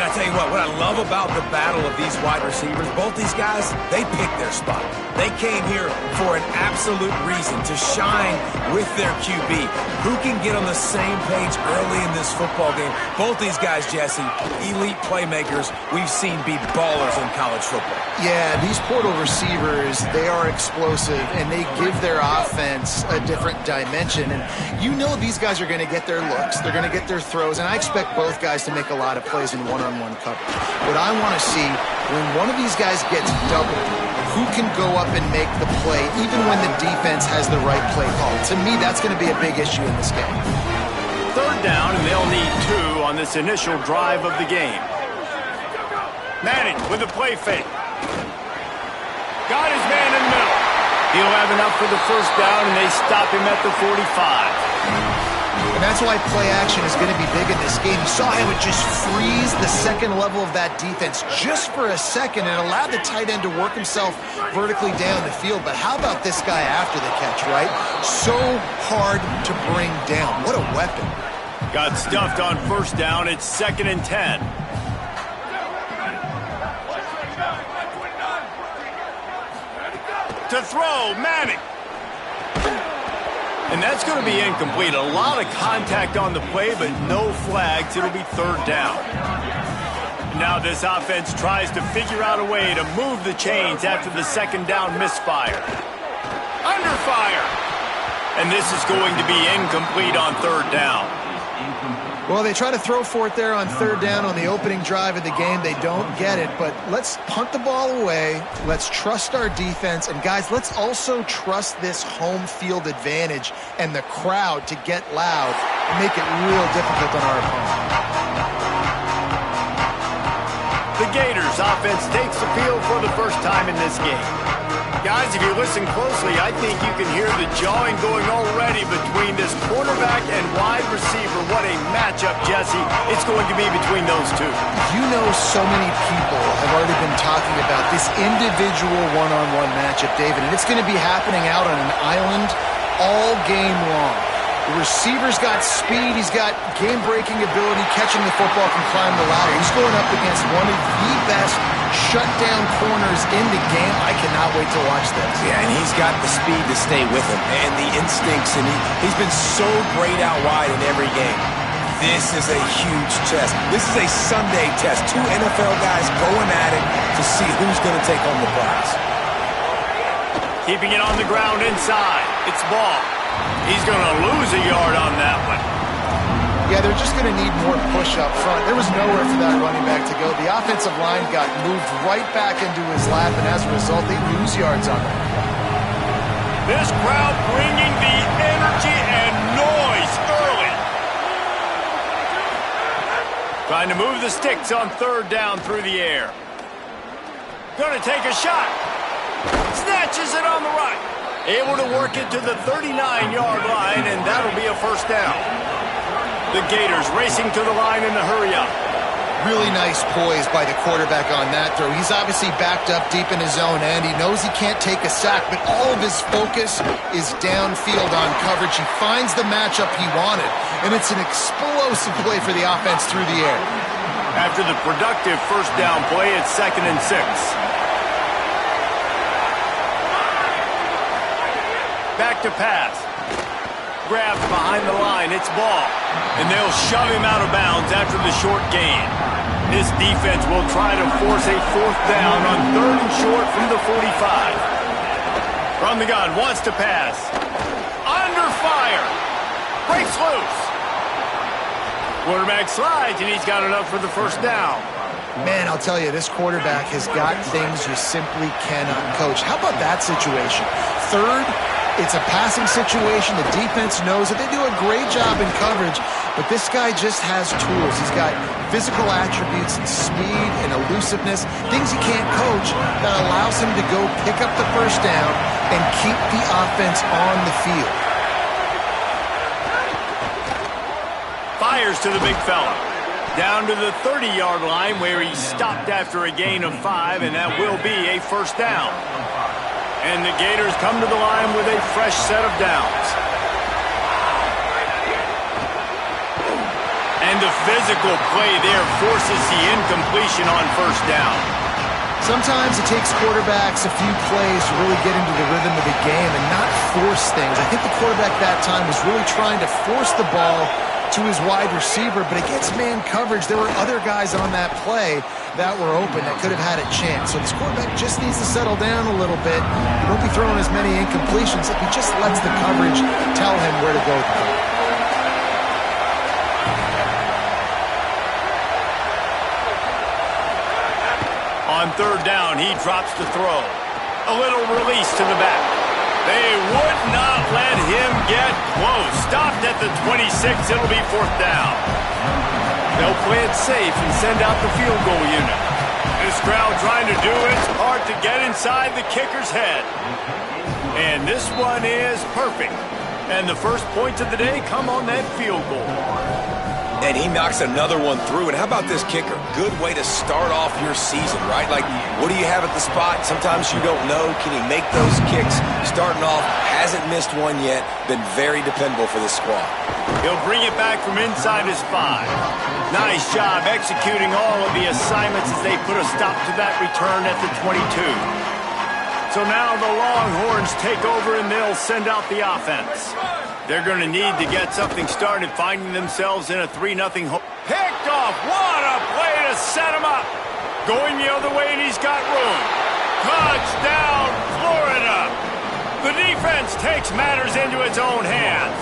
I tell you what I love about the battle of these wide receivers, both these guys, they picked their spot. They came here for an absolute reason, to shine with their QB. Who can get on the same page early in this football game? Both these guys, Jesse, elite playmakers we've seen be ballers in college football. Yeah, these portal receivers, they are explosive, and they give their offense a different dimension. And you know these guys are going to get their looks, they're going to get their throws, and I expect both guys to make a lot of plays in one-on-one coverage. What I want to see, when one of these guys gets doubled, who can go up and make the play, even when the defense has the right play call? To me, that's going to be a big issue in this game. Third down, and they'll need 2 on this initial drive of the game. Manning with a play fake. Got his man in the middle. He'll have enough for the first down, and they stop him at the 45. And that's why play action is going to be big in this game. You saw how it just frees the second level of that defense just for a second and allowed the tight end to work himself vertically down the field. But how about this guy after the catch, right? So hard to bring down. What a weapon. Got stuffed on first down. It's 2nd and 10. To throw, Manning. And that's going to be incomplete. A lot of contact on the play, but no flags. It'll be 3rd down. Now this offense tries to figure out a way to move the chains after the 2nd down misfire. Under fire. And this is going to be incomplete on 3rd down. Well, they try to throw for it there on 3rd down on the opening drive of the game. They don't get it, but let's punt the ball away. Let's trust our defense. And, guys, let's also trust this home field advantage and the crowd to get loud and make it real difficult on our opponent. The Gators offense takes the field for the first time in this game. Guys, if you listen closely, I think you can hear the jawing going already between this quarterback and wide receiver. What a matchup, Jesse. It's going to be between those two. You know, so many people have already been talking about this individual one-on-one matchup, David, and it's going to be happening out on an island all game long. The receiver's got speed, he's got game-breaking ability, catching the football, can climb the ladder. He's going up against one of the best shutdown corners in the game. I cannot wait to watch this. Yeah, and he's got the speed to stay with him and the instincts, and he's been so great out wide in every game. This is a huge test. This is a Sunday test. 2 NFL guys going at it to see who's going to take home the prize. Keeping it on the ground inside. It's ball. He's going to lose a yard on that one. Yeah, they're just going to need more push up front. There was nowhere for that running back to go. The offensive line got moved right back into his lap, and as a result, they lose yards on that. This crowd bringing the energy and noise early. Trying to move the sticks on 3rd down through the air. Going to take a shot. Snatches it on the right. Able to work it to the 39-yard line, and that'll be a first down. The Gators racing to the line in a hurry-up. Really nice poise by the quarterback on that throw. He's obviously backed up deep in his own end. He knows he can't take a sack, but all of his focus is downfield on coverage. He finds the matchup he wanted, and it's an explosive play for the offense through the air. After the productive first down play, it's 2nd and 6. Back to pass. Grabs behind the line. It's ball. And they'll shove him out of bounds after the short gain. This defense will try to force a 4th down on 3rd and short from the 45. From the gun, wants to pass. Under fire. Breaks loose. Quarterback slides, and he's got enough for the first down. Man, I'll tell you, this quarterback has got things you simply cannot coach. How about that situation? 3rd, it's a passing situation. The defense knows that they do a great job in coverage, but this guy just has tools. He's got physical attributes and speed and elusiveness, things he can't coach, that allows him to go pick up the first down and keep the offense on the field. Fires to the big fella. Down to the 30-yard line where he stopped after a gain of 5, and that will be a first down. And the Gators come to the line with a fresh set of downs. And And the physical play there forces the incompletion on first down. Sometimes it takes quarterbacks a few plays to really get into the rhythm of the game and not force things. I think the quarterback that time was really trying to force the ball to his wide receiver, but against man coverage, there were other guys on that play that were open that could have had a chance. So this quarterback just needs to settle down a little bit. He won't be throwing as many incompletions if he just lets the coverage tell him where to go with the ball. On third down, he drops the throw. A little release to the back. They would not let him get close. Stopped at the 26. It'll be fourth down. They'll play it safe and send out the field goal unit. This crowd trying to do its part to get inside the kicker's head. And this one is perfect. And the first points of the day come on that field goal. And he knocks another one through. And how about this kicker? Good way to start off your season, right? Like, what do you have at the spot? Sometimes you don't know. Can he make those kicks? Starting off, hasn't missed one yet. Been very dependable for this squad. He'll bring it back from inside his 5. Nice job executing all of the assignments as they put a stop to that return at the 22. So now the Longhorns take over and they'll send out the offense. They're going to need to get something started, finding themselves in a 3-0 hole. Picked off. What a play to set him up. Going the other way, and he's got room. Touchdown, Florida. The defense takes matters into its own hands.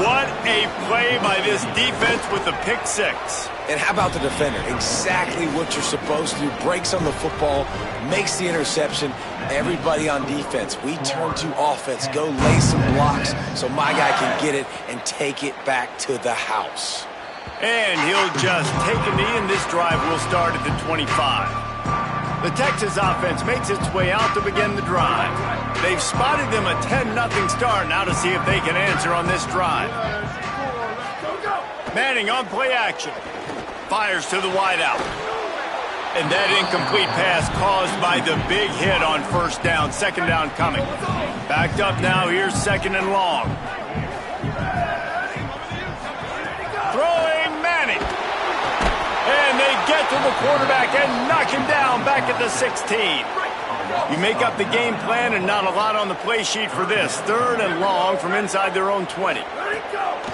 What a play by this defense with the pick 6. And how about the defender? Exactly what you're supposed to do. Breaks on the football, makes the interception. Everybody on defense, we turn to offense. Go lay some blocks so my guy can get it and take it back to the house. And he'll just take a knee, and this drive will start at the 25. The Texas offense makes its way out to begin the drive. They've spotted them a 10-0 start. Now to see if they can answer on this drive. Manning on play action. Fires to the wideout. And that incomplete pass caused by the big hit on first down. Second down coming. Backed up now. Here's second and long. Throwing Manning. And they get to the quarterback and knock him down back at the 16. You make up the game plan and not a lot on the play sheet for this. Third and long from inside their own 20.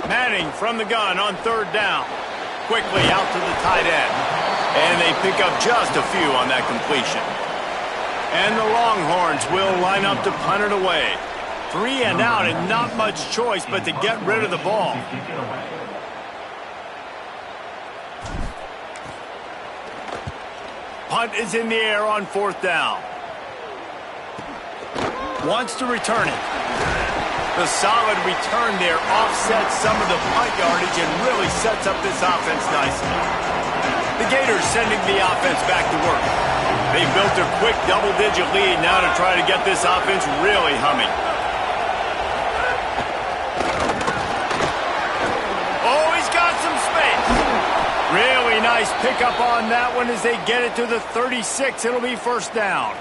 Manning from the gun on third down. Quickly out to the tight end. And they pick up just a few on that completion. And the Longhorns will line up to punt it away. 3 and out and not much choice but to get rid of the ball. Punt is in the air on fourth down. Wants to return it. The solid return there offsets some of the punt yardage and really sets up this offense nicely. The Gators sending the offense back to work. They built a quick double-digit lead now to try to get this offense really humming. Oh, he's got some space. Really nice pickup on that one as they get it to the 36. It'll be first down.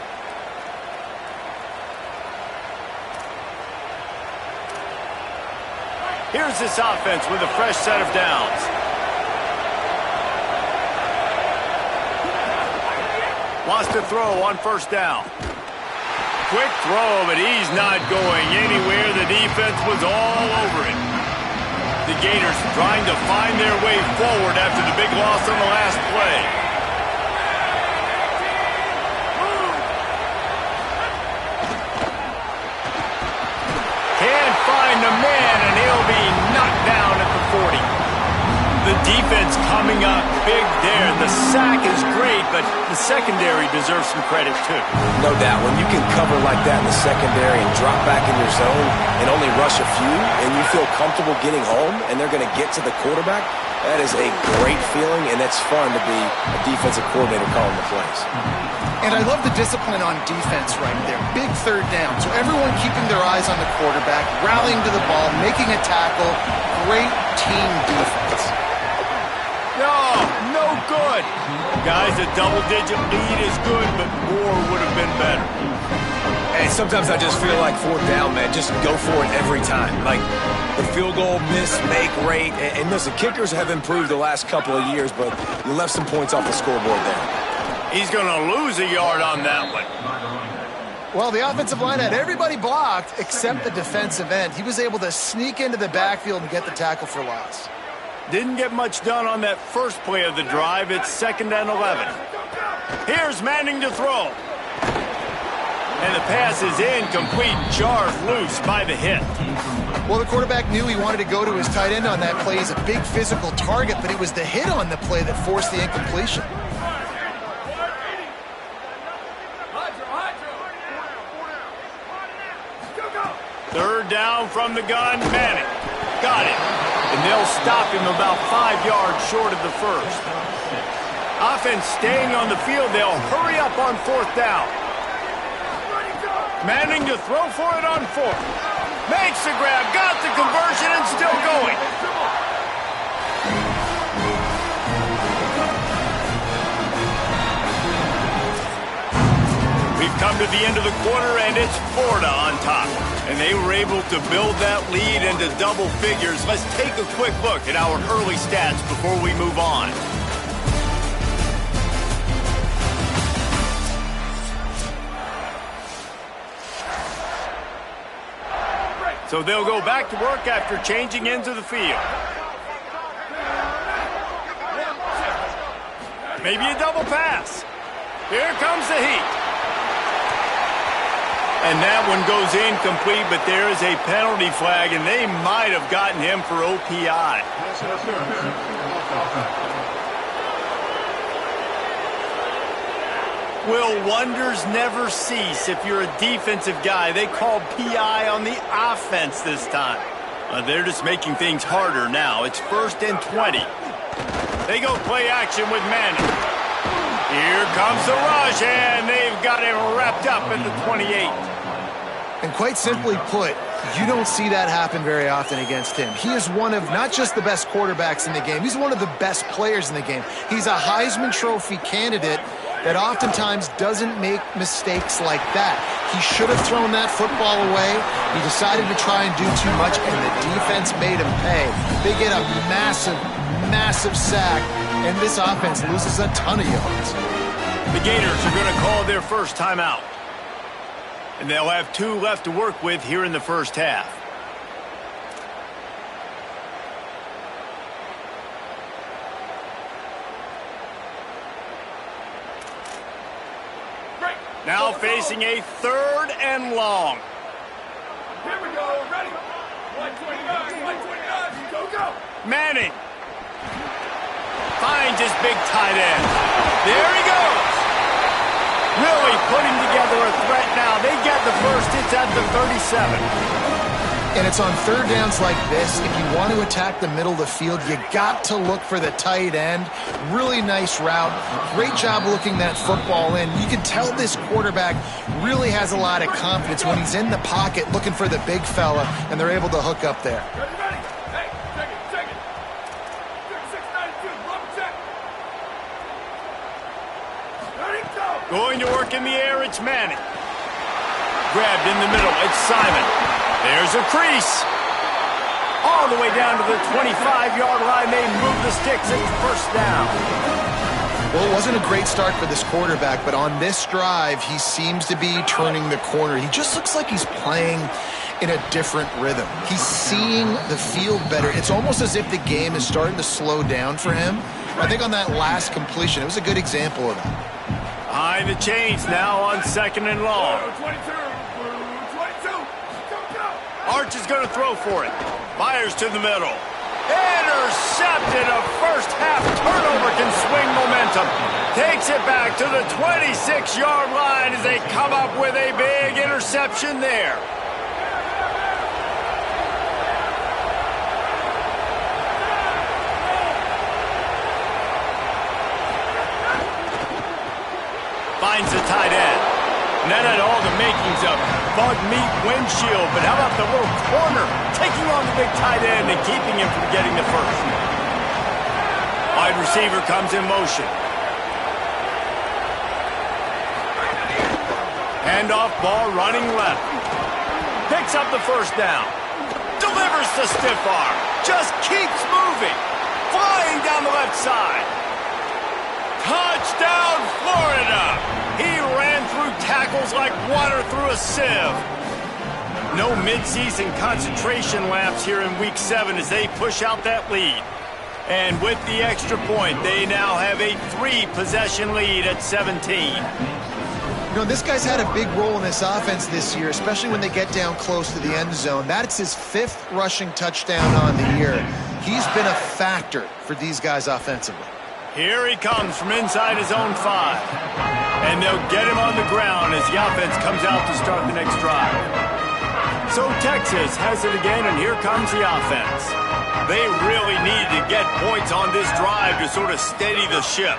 Here's this offense with a fresh set of downs. Wants to throw on first down. Quick throw, but he's not going anywhere. The defense was all over it. The Gators trying to find their way forward after the big loss on the last play. Can't find the man, and he'll be knocked down at the 40. The defense coming up big there. The sack is great, but the secondary deserves some credit too. No doubt. When you can cover like that in the secondary and drop back in your zone and only rush a few, and you feel comfortable getting home, and they're going to get to the quarterback, that is a great feeling, and it's fun to be a defensive coordinator calling the plays. And I love the discipline on defense right there. Big third down. So everyone keeping their eyes on the quarterback, rallying to the ball, making a tackle. Great team defense. No good. Guys, a double-digit lead is good, but more would have been better. And sometimes I just feel like fourth down, man, just go for it every time. Like the field goal miss, make rate. And listen, kickers have improved the last couple of years, but you left some points off the scoreboard there. He's going to lose a yard on that one. Well, the offensive line had everybody blocked except the defensive end. He was able to sneak into the backfield and get the tackle for loss. Didn't get much done on that first play of the drive. It's 2nd and 11. Here's Manning to throw. And the pass is incomplete, jarred loose by the hit. Well, the quarterback knew he wanted to go to his tight end on that play. He's a big physical target, but it was the hit on the play that forced the incompletion. Third down from the gun, Manning. Got it. And they'll stop him about 5 yards short of the first. Offense staying on the field. They'll hurry up on 4th down. Manning to throw for it on 4th. Makes the grab, got the conversion, and still going. We've come to the end of the quarter, and it's Florida on top. And they were able to build that lead into double figures. Let's take a quick look at our early stats before we move on. So they'll go back to work after changing into the field. Maybe a double pass. Here comes the heat. And that one goes incomplete, but there is a penalty flag, and they might have gotten him for OPI. Will wonders never cease if you're a defensive guy? They called PI on the offense this time. They're just making things harder now. It's 1st and 20. They go play action with Manning. Here comes the rush, and they've got him wrapped up at the 28. And quite simply put, you don't see that happen very often against him. He is one of not just the best quarterbacks in the game, he's one of the best players in the game. He's a Heisman Trophy candidate that oftentimes doesn't make mistakes like that. He should have thrown that football away. He decided to try and do too much, and the defense made him pay. They get a massive, massive sack, and this offense loses a ton of yards. The Gators are going to call their first timeout. And they'll have 2 left to work with here in the first half. Now facing a 3rd and long. Here we go, ready. 129, go. Manning finds his big tight end. There he goes. Really putting together a threat now. They get the first. It's at the 37. And it's on 3rd downs like this. If you want to attack the middle of the field, you got to look for the tight end. Really nice route. Great job looking that football in. You can tell this quarterback really has a lot of confidence when he's in the pocket looking for the big fella, and they're able to hook up there. Ready? Hey, check it. 3692, rubber check. Ready, go. Going to work in the air, it's Manning. Grabbed in the middle, it's Simon. There's a crease. All the way down to the 25-yard line. They move the sticks. It's 1st down. Well, it wasn't a great start for this quarterback, but on this drive, he seems to be turning the corner. He just looks like he's playing in a different rhythm. He's seeing the field better. It's almost as if the game is starting to slow down for him. I think on that last completion, it was a good example of that. Behind the chains now on 2nd and long. 22. Arch is going to throw for it. Fires to the middle. Intercepted. A first-half turnover can swing momentum. Takes it back to the 26-yard line as they come up with a big interception there. Finds the tight end. And that had all the makings of bug meat windshield, but how about the little corner taking on the big tight end and keeping him from getting the first? Wide receiver comes in motion. Handoff ball running left. Picks up the first down. Delivers the stiff arm. Just keeps moving. Flying down the left side. Touchdown, Florida! He ran through tackles like water through a sieve. No midseason concentration laps here in Week 7 as they push out that lead. And with the extra point, they now have a 3-possession lead at 17. You know, this guy's had a big role in this offense this year, especially when they get down close to the end zone. That's his 5th rushing touchdown on the year. He's been a factor for these guys offensively. Here he comes from inside his own 5. And they'll get him on the ground as the offense comes out to start the next drive. So Texas has it again, and here comes the offense. They really need to get points on this drive to sort of steady the ship.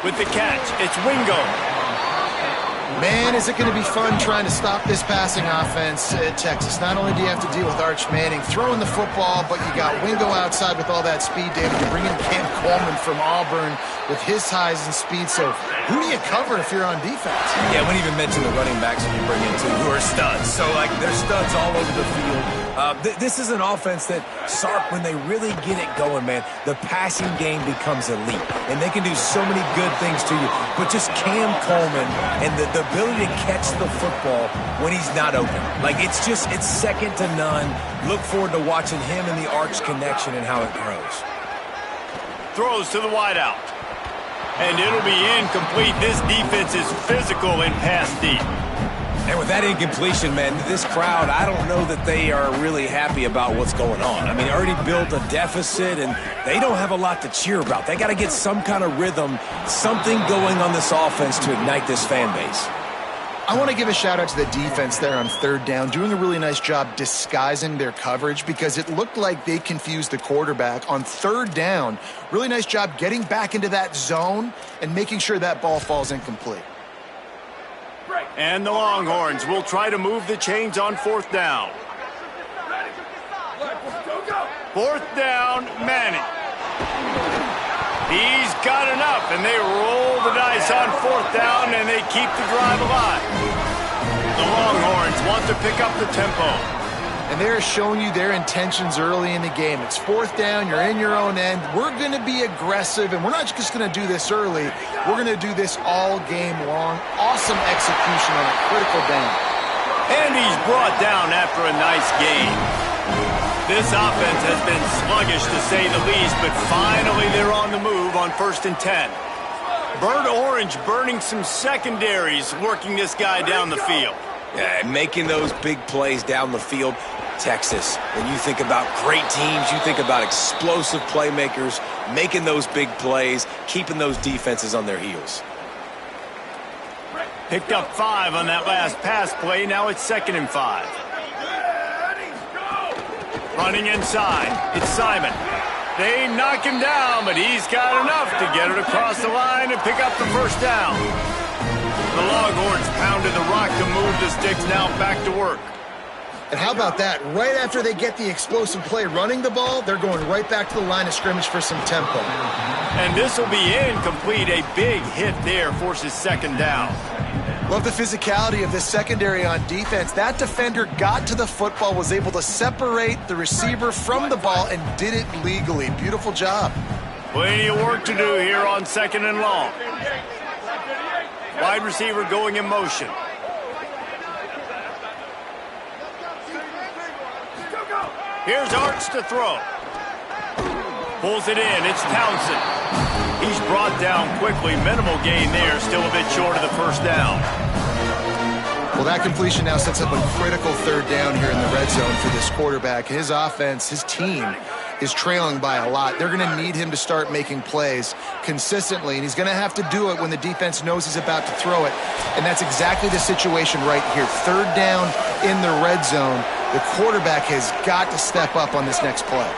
With the catch, it's Wingo. Man, is it going to be fun trying to stop this passing offense at Texas. Not only do you have to deal with Arch Manning throwing the football, but you got Wingo outside with all that speed, David. You bring in Cam Coleman from Auburn with his size and speed. So who do you cover if you're on defense? Yeah, we didn't even mention the running backs when you bring in two who are studs. So, like, they're studs all over the field. This is an offense that, Sark, when they really get it going, man, the passing game becomes elite. And they can do so many good things to you. But just Cam Coleman and the ability to catch the football when he's not open. Like, it's second to none. Look forward to watching him and the Arch connection and how it grows. Throws to the wideout. And it'll be incomplete. This defense is physical in pass deep. And with that incompletion, man, this crowd, I don't know that they are really happy about what's going on. I mean, already built a deficit, and they don't have a lot to cheer about. They got to get some kind of rhythm, something going on this offense to ignite this fan base. I want to give a shout-out to the defense there on 3rd down, doing a really nice job disguising their coverage because it looked like they confused the quarterback on 3rd down. Really nice job getting back into that zone and making sure that ball falls incomplete. And the Longhorns will try to move the chains on 4th down. 4th down, Manning. He's got enough, and they roll the dice on 4th down, and they keep the drive alive. The Longhorns want to pick up the tempo. And they're showing you their intentions early in the game. It's 4th down, you're in your own end. We're going to be aggressive, and we're not just going to do this early. We're going to do this all game long. Awesome execution on a critical down. And he's brought down after a nice gain. This offense has been sluggish to say the least, but finally they're on the move on 1st and 10. Bird Orange burning some secondaries, working this guy down the field. Yeah, making those big plays down the field. Texas, when you think about great teams, you think about explosive playmakers, making those big plays, keeping those defenses on their heels. Picked up 5 on that last pass play. Now it's 2nd and 5. Running inside, it's Simon. They knock him down, but he's got enough to get it across the line and pick up the 1st down. The Longhorns pounded the rock to move the sticks, now back to work. And how about that? Right after they get the explosive play running the ball, they're going right back to the line of scrimmage for some tempo. And this will be incomplete. A big hit there forces 2nd down. Love the physicality of this secondary on defense. That defender got to the football, was able to separate the receiver from the ball, and did it legally. Beautiful job. Plenty of work to do here on 2nd and long. Wide receiver going in motion. Here's Arch to throw. Pulls it in. It's Townsend. He's brought down quickly. Minimal gain there. Still a bit short of the 1st down. Well, that completion now sets up a critical 3rd down here in the red zone for this quarterback. His offense, his team, is trailing by a lot. They're going to need him to start making plays consistently, and he's going to have to do it when the defense knows he's about to throw it. And that's exactly the situation right here. 3rd down in the red zone. The quarterback has got to step up on this next play.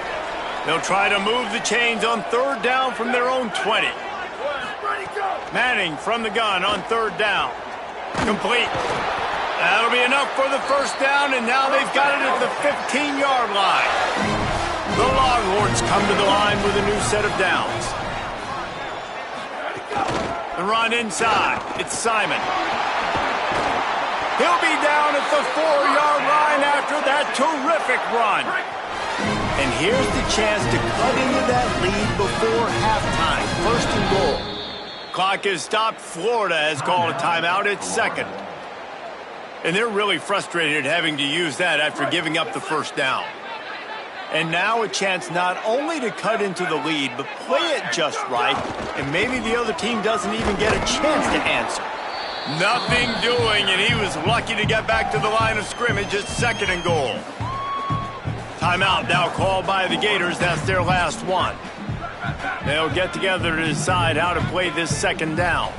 They'll try to move the chains on 3rd down from their own 20. Manning from the gun on 3rd down. Complete. That'll be enough for the 1st down, and now they've got it at the 15-yard line. The Longhorns come to the line with a new set of downs. The run inside. It's Simon. He'll be down at the 4-yard line after that terrific run. And here's the chance to cut into that lead before halftime. 1st and goal. Clock is stopped. Florida has called a timeout. It's 2nd. And they're really frustrated having to use that after giving up the 1st down. And now a chance not only to cut into the lead, but play it just right, and maybe the other team doesn't even get a chance to answer. Nothing doing, and he was lucky to get back to the line of scrimmage at 2nd and goal. Timeout now called by the Gators. That's their last one. They'll get together to decide how to play this 2nd down.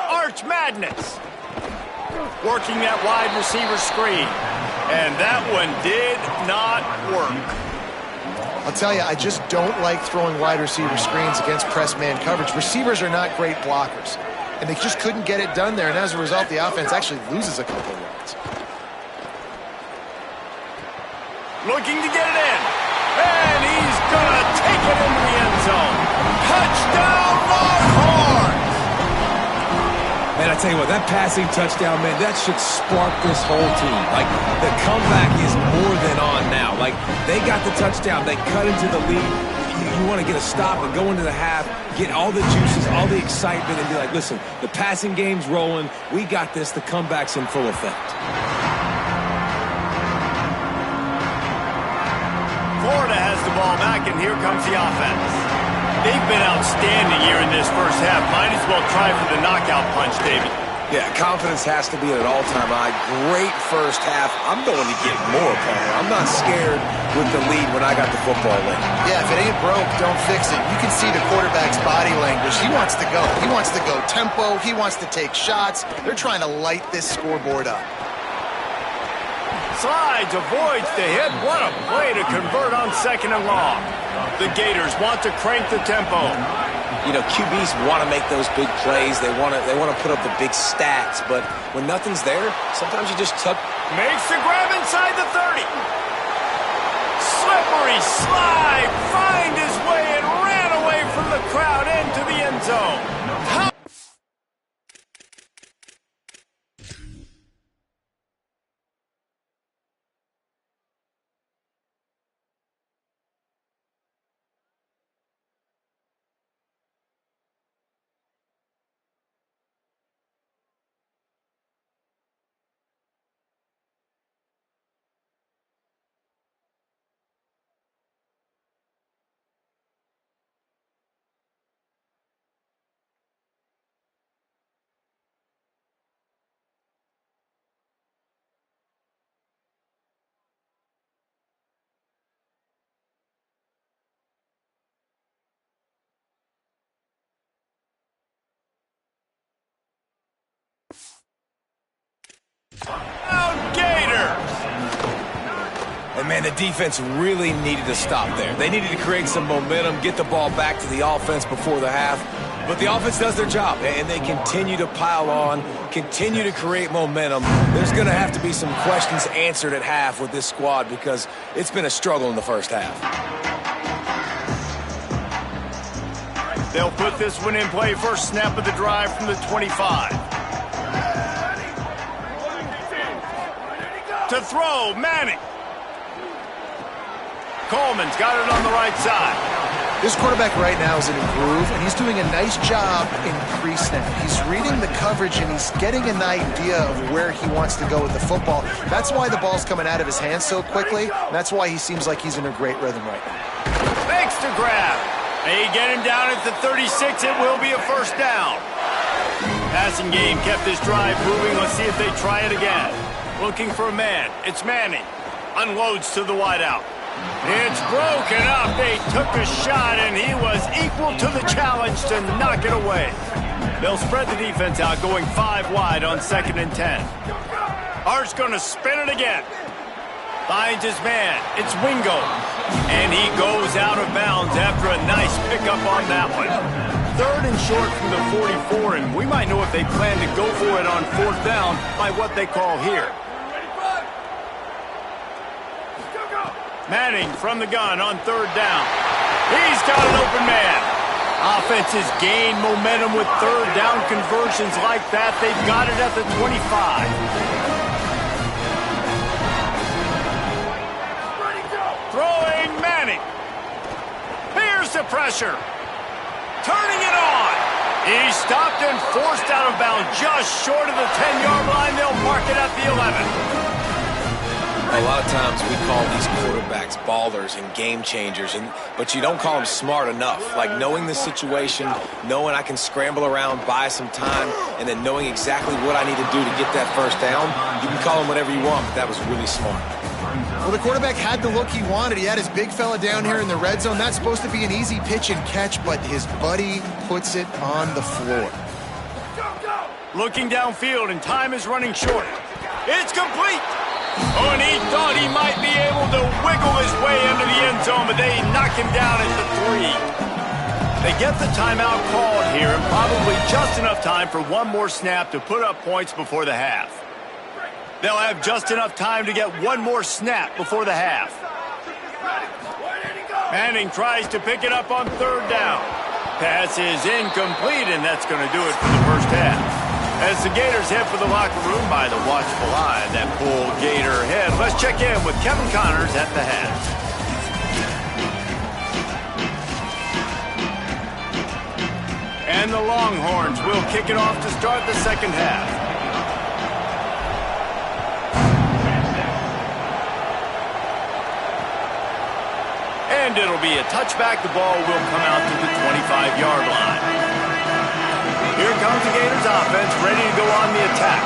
Arch Madness. Working that wide receiver screen. And that one did not work. I'll tell you, I just don't like throwing wide receiver screens against press man coverage. Receivers are not great blockers, and they just couldn't get it done there. And as a result, the offense actually loses a couple of yards. Looking to get it in. And he's going to take it into the end zone. Touchdown, Longhorns! Man, I tell you what, that passing touchdown, man, that should spark this whole team. Like, the comeback is more than on now. Like, they got the touchdown. They cut into the lead. You want to get a stop and go into the half, get all the juices, all the excitement, and be like, listen, the passing game's rolling. We got this. The comeback's in full effect. Florida has the ball back, and here comes the offense. They've been outstanding here in this 1st half. Might as well try for the knockout punch, David. Yeah, confidence has to be at an all-time high. Great 1st half. I'm going to get more, Palmer. I'm not scared with the lead when I got the football late. Yeah, if it ain't broke, don't fix it. You can see the quarterback's body language. He wants to go. He wants to go tempo. He wants to take shots. They're trying to light this scoreboard up. Slides, avoids the hit. What a play to convert on 2nd and long. The Gators want to crank the tempo. You know, QBs want to make those big plays. They want to put up the big stats. But when nothing's there, sometimes you just tuck. Makes the grab inside the 30. Slippery slide. Find his way and ran away from the crowd into the end zone. Gators! And, man, the defense really needed to stop there. They needed to create some momentum, get the ball back to the offense before the half. But the offense does their job, and they continue to pile on, continue to create momentum. There's going to have to be some questions answered at half with this squad because it's been a struggle in the 1st half. They'll put this one in play. 1st snap of the drive from the 25. To throw, Manning. Coleman's got it on the right side. This quarterback right now is in a groove, and he's doing a nice job in pre-snap. He's reading the coverage, and he's getting an idea of where he wants to go with the football. That's why the ball's coming out of his hands so quickly. That's why he seems like he's in a great rhythm right now. Makes the grab. They get him down at the 36. It will be a 1st down. Passing game kept this drive moving. Let's see if they try it again. Looking for a man. It's Manning. Unloads to the wideout. It's broken up. They took a shot, and he was equal to the challenge to knock it away. They'll spread the defense out, going 5 wide on 2nd and 10. Art's going to spin it again. Finds his man. It's Wingo. And he goes out of bounds after a nice pickup on that one. 3rd and short from the 44, and we might know if they plan to go for it on 4th down by what they call here. Manning from the gun on 3rd down. He's got an open man. Offenses gain momentum with third down conversions like that. They've got it at the 25. Throwing Manning. Here's the pressure. Turning it on. He's stopped and forced out of bounds just short of the 10-yard line. They'll mark it at the 11. A lot of times we call these quarterbacks ballers and game changers, but you don't call them smart enough. Like knowing the situation, knowing I can scramble around, buy some time, and then knowing exactly what I need to do to get that first down. You can call them whatever you want, but that was really smart. Well, the quarterback had the look he wanted. He had his big fella down here in the red zone. That's supposed to be an easy pitch and catch, but his buddy puts it on the floor. Looking downfield, and time is running short. It's complete. Oh, and he thought he might be able to wiggle his way into the end zone, but they knock him down at the 3. They get the timeout called here, and probably just enough time for one more snap to put up points before the half. They'll have just enough time to get one more snap before the half. Manning tries to pick it up on third down. Pass is incomplete, and that's going to do it for the first half. As the Gators head for the locker room by the watchful eye that pulled Gator head, let's check in with Kevin Connors at the hat. And the Longhorns will kick it off to start the second half. And it'll be a touchback. The ball will come out to the 25-yard line. Here comes the Gators offense, ready to go on the attack.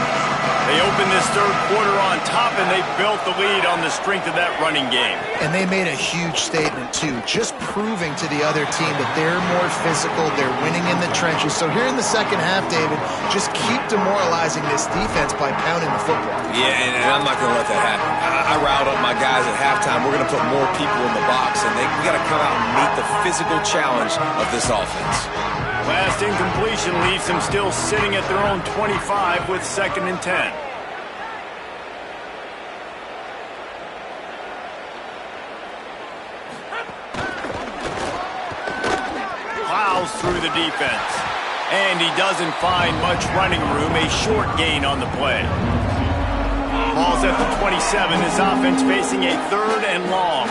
They opened this third quarter on top, and they built the lead on the strength of that running game. And they made a huge statement, too, just proving to the other team that they're more physical, they're winning in the trenches. So here in the second half, David, just keep demoralizing this defense by pounding the football. Yeah, and I'm not going to let that happen. I riled up my guys at halftime. We're going to put more people in the box, and we got to come out and meet the physical challenge of this offense. Last incompletion leaves them still sitting at their own 25 with 2nd and 10. Plows through the defense. And he doesn't find much running room. A short gain on the play. Ball's at the 27. His offense facing a 3rd and long.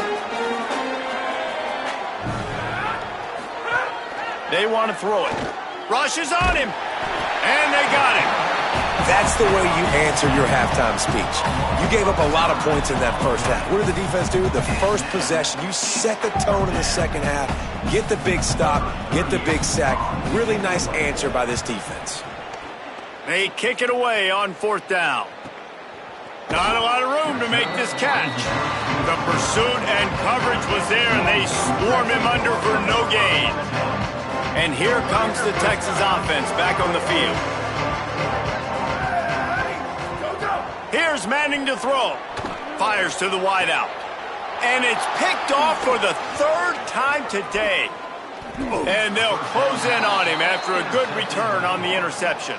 They want to throw it. Rushes on him. And they got him. That's the way you answer your halftime speech. You gave up a lot of points in that first half. What did the defense do? The first possession, you set the tone in the second half. Get the big stop. Get the big sack. Really nice answer by this defense. They kick it away on 4th down. Not a lot of room to make this catch. The pursuit and coverage was there, and they swarm him under for no gain. And here comes the Texas offense back on the field. Here's Manning to throw. Fires to the wideout. And it's picked off for the 3rd time today. And they'll close in on him after a good return on the interception.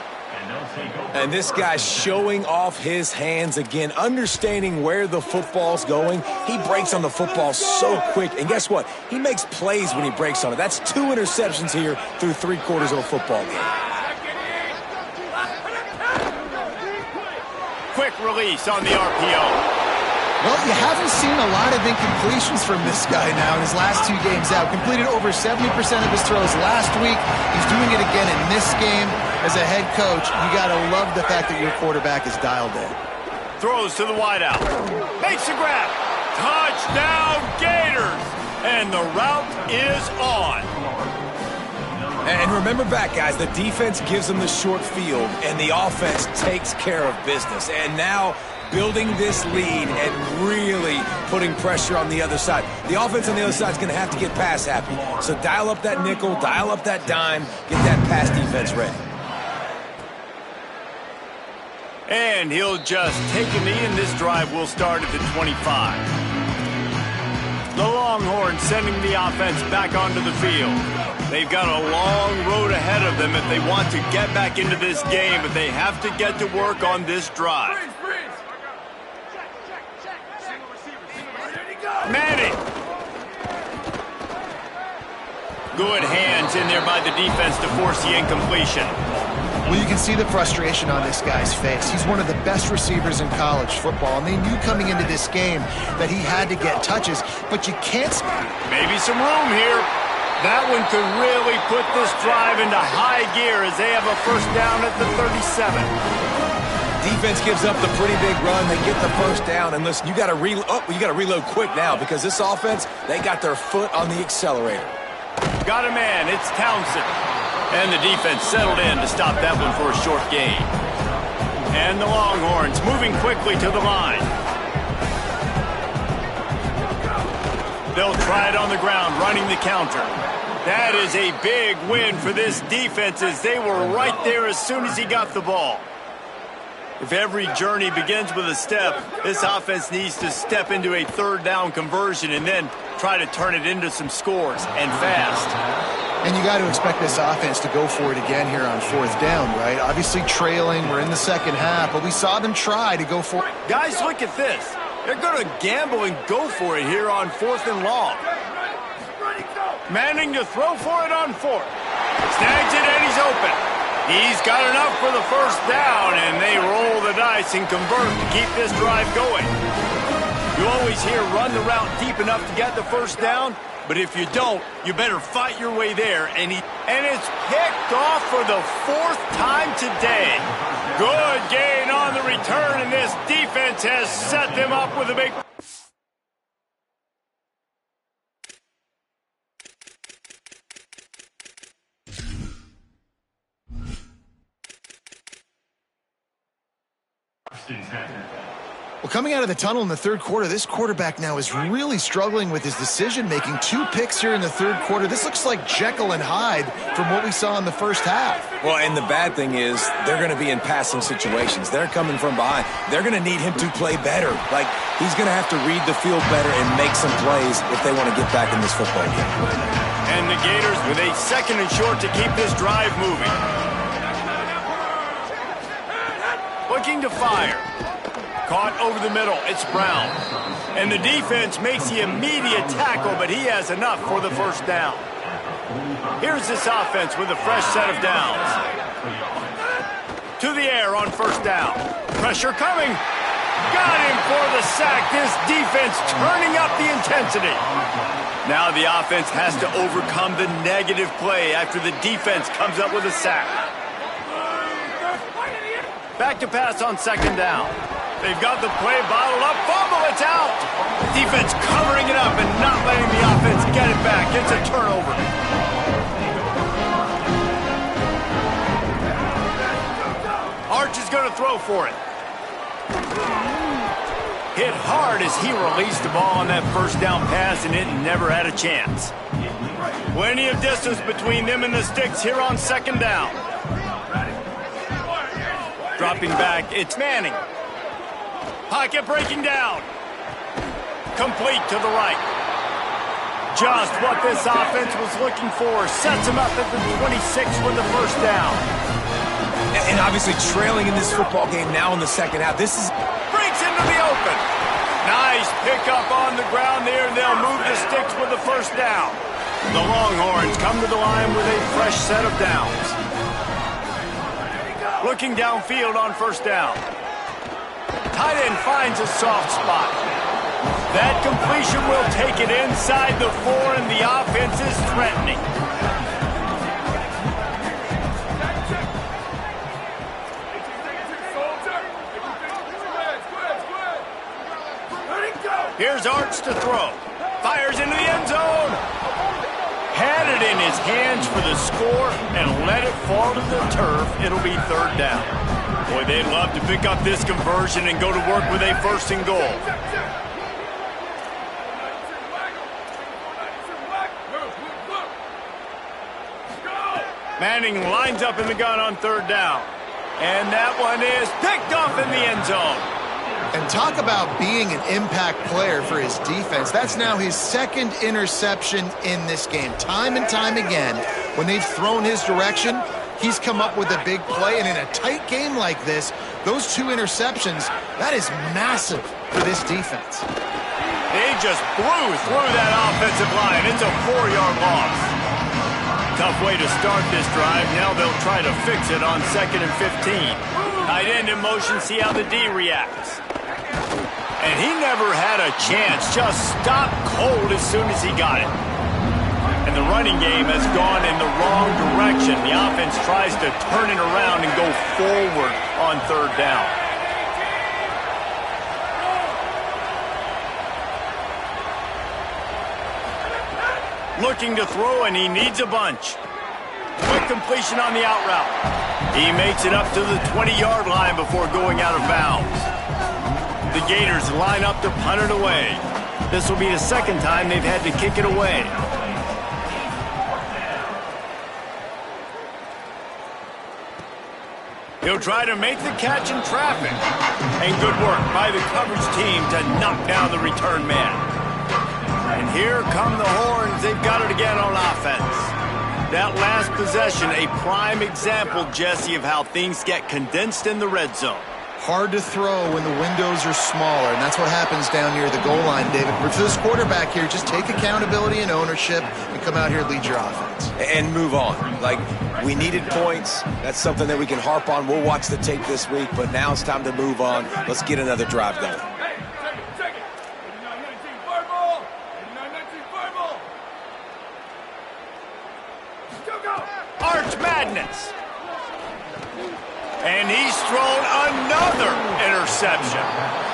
And this guy's showing off his hands again, understanding where the football's going. He breaks on the football so quick. And guess what? He makes plays when he breaks on it. That's 2 interceptions here through 3 quarters of a football game. Quick release on the RPO. Well, you haven't seen a lot of incompletions from this guy now in his last 2 games out. Completed over 70% of his throws last week. He's doing it again in this game. As a head coach, you got to love the fact that your quarterback is dialed in. Throws to the wideout. Makes the grab. Touchdown, Gators! And the route is on. And remember back, guys, the defense gives them the short field, and the offense takes care of business. And now building this lead and really putting pressure on the other side. The offense on the other side is going to have to get pass happy. So dial up that nickel, dial up that dime, get that pass defense ready. And he'll just take a knee, and this drive will start at the 25. The Longhorns sending the offense back onto the field. They've got a long road ahead of them if they want to get back into this game, but they have to get to work on this drive. Manning. Good hands in there by the defense to force the incompletion. Well, you can see the frustration on this guy's face. He's one of the best receivers in college football, and they knew coming into this game that he had to get touches, but you can't... Maybe some room here. That one could really put this drive into high gear as they have a first down at the 37. Defense gives up the pretty big run. They get the first down, and listen, you got to reload quick now because this offense, they got their foot on the accelerator. Got a man. It's Townsend. And the defense settled in to stop that one for a short gain. And the Longhorns moving quickly to the line. They'll try it on the ground, running the counter. That is a big win for this defense as they were right there as soon as he got the ball. If every journey begins with a step, this offense needs to step into a third down conversion and then try to turn it into some scores, and fast. And you got to expect this offense to go for it again here on fourth down, right? Obviously trailing, we're in the second half, but we saw them try to go for it. Guys, look at this. They're going to gamble and go for it here on 4th and long. Manning to throw for it on 4th. Snags it and he's open. He's got enough for the first down, and they roll the dice and convert to keep this drive going. You always hear run the route deep enough to get the first down, but if you don't, you better fight your way there. And it's picked off for the 4th time today. Good gain on the return, and this defense has set them up with a big... Well, coming out of the tunnel in the third quarter, this quarterback now is really struggling with his decision-making. 2 picks here in the third quarter. This looks like Jekyll and Hyde from what we saw in the first half. Well, and the bad thing is they're going to be in passing situations. They're coming from behind. They're going to need him to play better. Like, he's going to have to read the field better and make some plays if they want to get back in this football game. And the Gators with a 2nd and short to keep this drive moving. Looking to fire. Caught over the middle, it's Brown. And the defense makes the immediate tackle, but he has enough for the first down. Here's this offense with a fresh set of downs. To the air on first down. Pressure coming. Got him for the sack. This defense turning up the intensity. Now the offense has to overcome the negative play after the defense comes up with a sack. Back to pass on 2nd down. They've got the play bottled up. Fumble, it's out. Defense covering it up and not letting the offense get it back. It's a turnover. Arch is going to throw for it. Hit hard as he released the ball on that first down pass, and it never had a chance. Plenty of distance between them and the sticks here on 2nd down. Dropping back, it's Manning. Pocket breaking down. Complete to the right. Just what this offense was looking for. Sets him up at the 26 with the first down. And obviously trailing in this football game now in the second half. This is... Breaks into the open. Nice pickup on the ground there. They'll move the sticks with the first down. The Longhorns come to the line with a fresh set of downs. Looking downfield on first down. Tight end finds a soft spot. That completion will take it inside the 4, and the offense is threatening. Here's Arch to throw. Fires into the end zone. Had it in his hands for the score and let it fall to the turf. It'll be 3rd down. Boy, they'd love to pick up this conversion and go to work with a 1st and goal. Manning lines up in the gun on 3rd down. And that one is picked off in the end zone. And talk about being an impact player for his defense. That's now his 2nd interception in this game. Time and time again, when they've thrown his direction, he's come up with a big play. And in a tight game like this, those 2 interceptions, that is massive for this defense. They just blew through that offensive line. It's a 4-yard loss. Tough way to start this drive. Now they'll try to fix it on 2nd and 15. Tight end in motion, see how the D reacts. And he never had a chance. Just stopped cold as soon as he got it. And the running game has gone in the wrong direction. The offense tries to turn it around and go forward on 3rd down. Looking to throw, and he needs a bunch. Quick completion on the out route. He makes it up to the 20-yard line before going out of bounds. The Gators line up to punt it away. This will be the 2nd time they've had to kick it away. He'll try to make the catch in traffic. And good work by the coverage team to knock down the return man. And here come the horns. They've got it again on offense. That last possession, a prime example, Jesse, of how things get condensed in the red zone. Hard to throw when the windows are smaller, and that's what happens down near the goal line, David. But for this quarterback here, just take accountability and ownership and come out here and lead your offense. And move on. Like, we needed points. That's something that we can harp on. We'll watch the tape this week, but now it's time to move on. Let's get another drive going. Take it. 89-19 fireball. 89-19 fireball. Go. Arch Madness. And he's thrown another interception.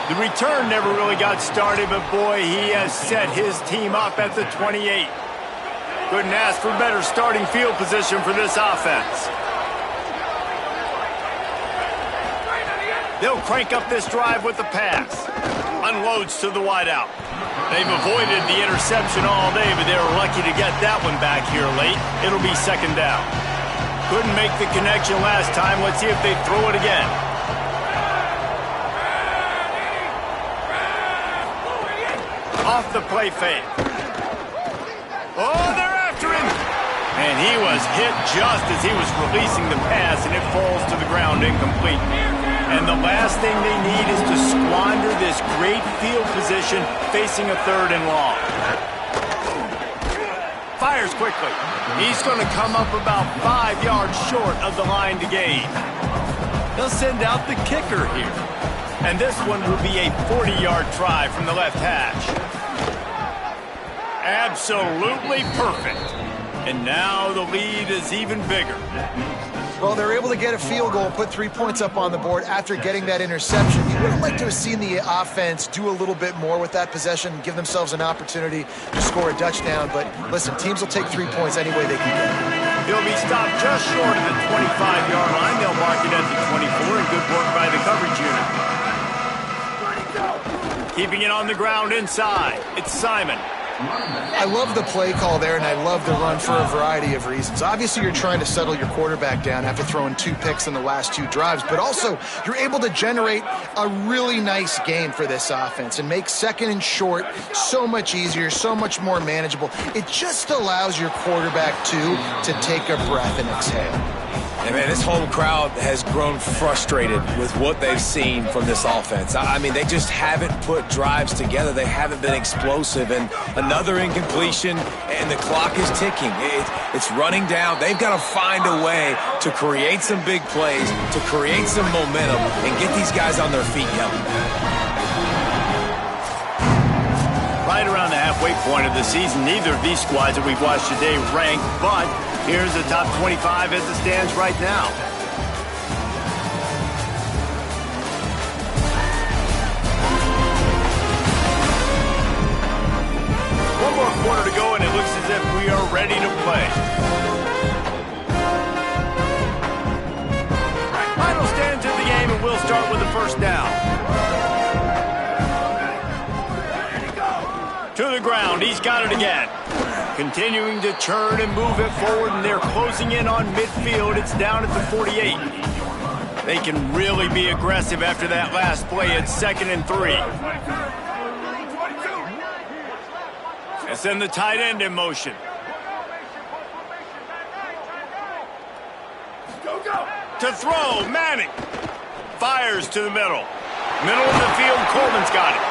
The return never really got started, but boy, he has set his team up at the 28. Couldn't ask for better starting field position for this offense. They'll crank up this drive with the pass. Unloads to the wideout. They've avoided the interception all day, but they were lucky to get that one back here late. It'll be 2nd down. Couldn't make the connection last time. Let's see if they throw it again. Off the play fake. Oh, they're after him. And he was hit just as he was releasing the pass, and it falls to the ground incomplete. And the last thing they need is to squander this great field position facing a 3rd and long. Fires quickly. He's going to come up about 5 yards short of the line to gain. They'll send out the kicker here. And this one will be a 40-yard try from the left hash. Absolutely perfect. And now the lead is even bigger. Well, they're able to get a field goal, put 3 points up on the board after getting that interception. You would have liked to have seen the offense do a little bit more with that possession, give themselves an opportunity to score a touchdown. But listen, teams will take 3 points any way they can get it. He'll be stopped just short of the 25-yard line. They'll mark it at the 24, and good work by the coverage unit. Keeping it on the ground inside. It's Simon. I love the play call there, and I love the run for a variety of reasons. Obviously, you're trying to settle your quarterback down after throwing 2 picks in the last 2 drives, but also you're able to generate a really nice game for this offense and make 2nd and short so much easier, so much more manageable. It just allows your quarterback, to take a breath and exhale. And man, this home crowd has grown frustrated with what they've seen from this offense. I mean, they just haven't put drives together. They haven't been explosive. And another incompletion, and the clock is ticking. It's running down. They've got to find a way to create some big plays, to create some momentum, and get these guys on their feet yelling. Right around the halfway point of the season, neither of these squads that we've watched today ranked, but here's the top 25 as it stands right now. One more quarter to go, and it looks as if we are ready to play. Final stands of the game, and we'll start with the 1st down. To the ground, he's got it again. Continuing to churn and move it forward, and they're closing in on midfield. It's down at the 48. They can really be aggressive after that last play. It's 2nd and 3. And send the tight end in motion. To throw, Manning. Fires to the middle. Middle of the field, Coleman's got it.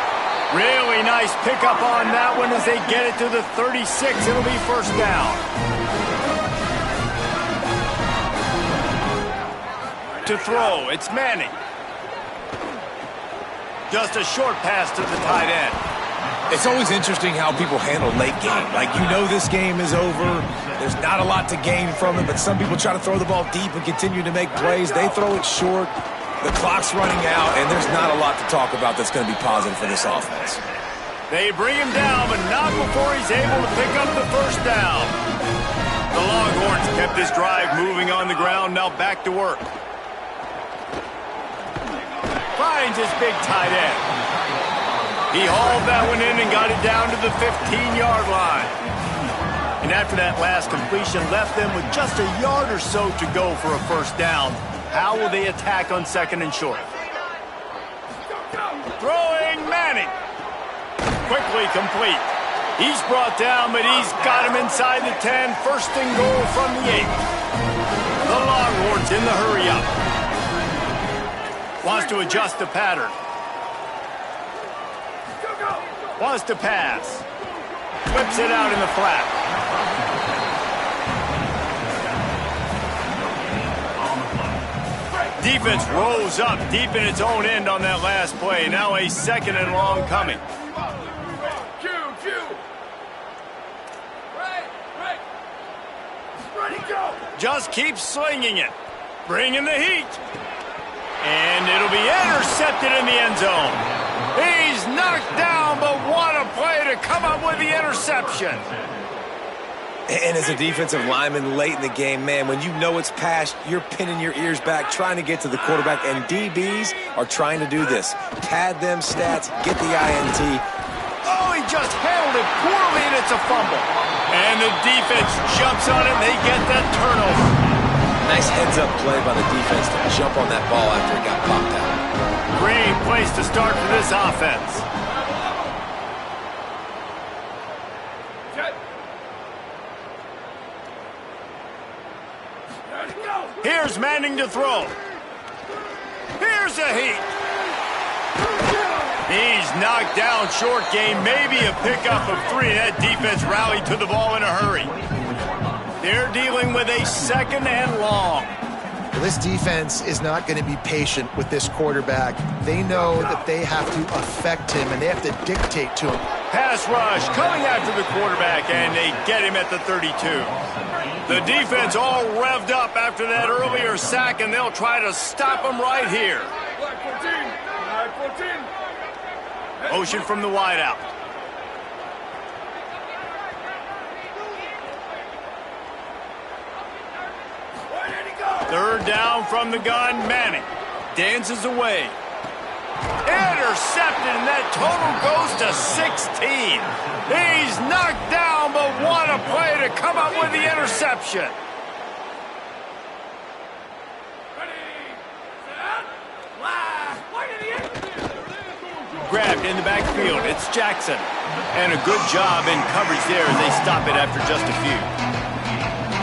Really nice pickup on that one as they get it to the 36. It'll be 1st down. to throw. It's Manning. Just a short pass to the tight end. It's always interesting how people handle late game. Like, you know this game is over. There's not a lot to gain from it, but some people try to throw the ball deep and continue to make plays. They throw it short. The clock's running out, and there's not a lot to talk about that's going to be positive for this offense. They bring him down, but not before he's able to pick up the first down. The Longhorns kept this drive moving on the ground, now back to work. Finds his big tight end. He hauled that one in and got it down to the 15-yard line. And after that last completion, left them with just a yard or so to go for a first down. How will they attack on second and short? Throwing Manning. Quickly complete. He's brought down, but he's got him inside the 10. First and goal from the 8. The Longhorns in the hurry-up. Wants to adjust the pattern. Wants to pass. Whips it out in the flat. Defense rose up deep in its own end on that last play. Now a second and long coming. Just keep slinging it. Bringing the heat. And it'll be intercepted in the end zone. He's knocked down, but what a play to come up with the interception. And as a defensive lineman late in the game, man, when you know it's past, you're pinning your ears back, trying to get to the quarterback, and DBs are trying to do this. Pad them stats, get the INT. Oh, he just handled it poorly, and it's a fumble. And the defense jumps on it, and they get that turnover. Nice heads-up play by the defense to jump on that ball after it got popped out. Great place to start for this offense. Here's Manning to throw. Here's a heat. He's knocked down short game, maybe a pickup of 3. That defense rallied to the ball in a hurry. They're dealing with a second and long. Well, this defense is not going to be patient with this quarterback. They know that they have to affect him, and they have to dictate to him. Pass rush coming after the quarterback, and they get him at the 32. The defense all revved up after that earlier sack, and they'll try to stop him right here. Motion from the wideout. Third down from the gun, Manning dances away. Intercepted, and that total goes to 16. He's knocked down, but what a play to come up with the interception. Grabbed in the backfield, it's Jackson. And a good job in coverage there as they stop it after just a few.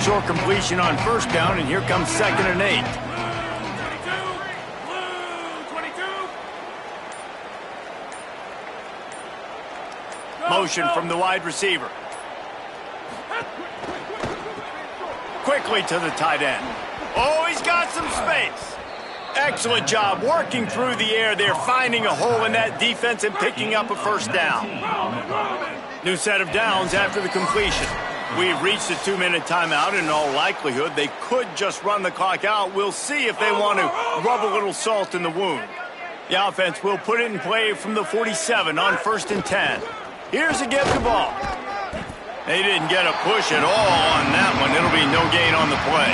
Short completion on first down, and here comes second and 8. Motion from the wide receiver. Quickly to the tight end. Oh, he's got some space. Excellent job working through the air there, finding a hole in that defense and picking up a first down. New set of downs after the completion. We've reached a 2-minute timeout, and in all likelihood, they could just run the clock out. We'll see if they want to rub a little salt in the wound. The offense will put it in play from the 47 on 1st and 10. Here's a get the ball. They didn't get a push at all on that one. It'll be no gain on the play.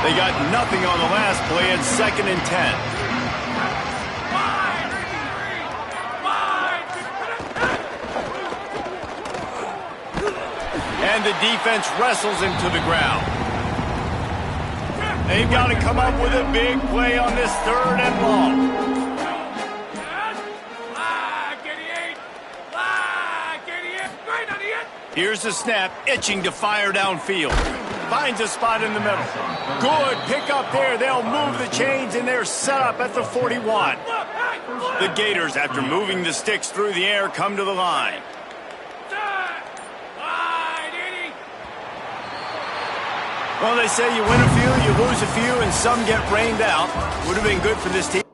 They got nothing on the last play at 2nd and 10. And the defense wrestles him to the ground. They've got to come up with a big play on this 3rd and long. Here's the snap, itching to fire downfield. Finds a spot in the middle. Good pick up there. They'll move the chains, and they're set up at the 41. The Gators, after moving the sticks through the air, come to the line. Well, they say you win a few, you lose a few, and some get rained out. Would have been good for this team.